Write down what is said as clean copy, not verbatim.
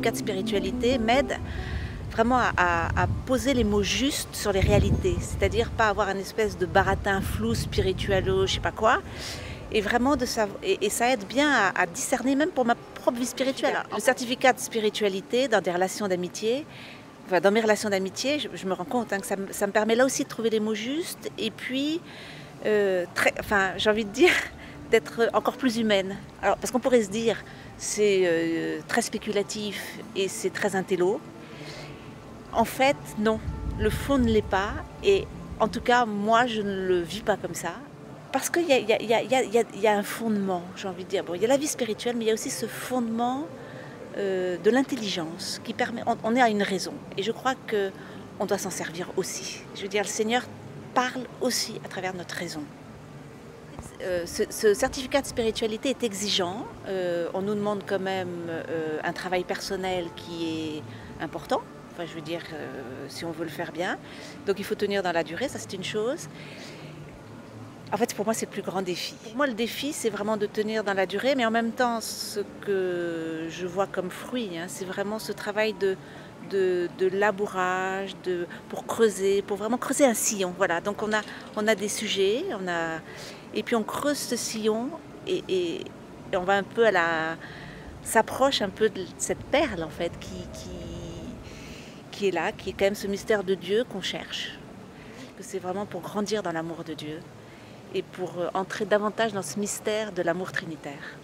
certificat de spiritualité m'aide vraiment à poser les mots justes sur les réalités, c'est-à-dire pas avoir un espèce de baratin flou, spiritualo, je sais pas quoi, et vraiment de savoir, et ça aide bien à discerner même pour ma propre vie spirituelle. Le certificat de spiritualité dans des relations d'amitié, enfin, dans mes relations d'amitié, je me rends compte que ça me permet là aussi de trouver les mots justes, et puis j'ai envie de dire d'être encore plus humaine. Alors, parce qu'on pourrait se dire c'est très spéculatif et c'est très intello. En fait, non, le fond ne l'est pas, et en tout cas, moi, je ne le vis pas comme ça. Parce qu'il y a un fondement, j'ai envie de dire. Bon, il y a la vie spirituelle, mais il y a aussi ce fondement de l'intelligence qui permet. On est à une raison, et je crois qu'on doit s'en servir aussi. Je veux dire, le Seigneur parle aussi à travers notre raison. Ce certificat de spiritualité est exigeant. On nous demande quand même un travail personnel qui est important. Enfin, je veux dire, si on veut le faire bien. Donc il faut tenir dans la durée, ça c'est une chose. En fait, pour moi, c'est le plus grand défi. Pour moi, le défi, c'est vraiment de tenir dans la durée, mais en même temps, ce que je vois comme fruit, c'est vraiment ce travail de labourage, pour creuser, pour vraiment creuser un sillon. Voilà. Donc on a des sujets, et puis on creuse ce sillon, et on va un peu s'approche un peu de cette perle en fait qui est là, qui est quand même ce mystère de Dieu qu'on cherche. C'est vraiment pour grandir dans l'amour de Dieu et pour entrer davantage dans ce mystère de l'amour trinitaire.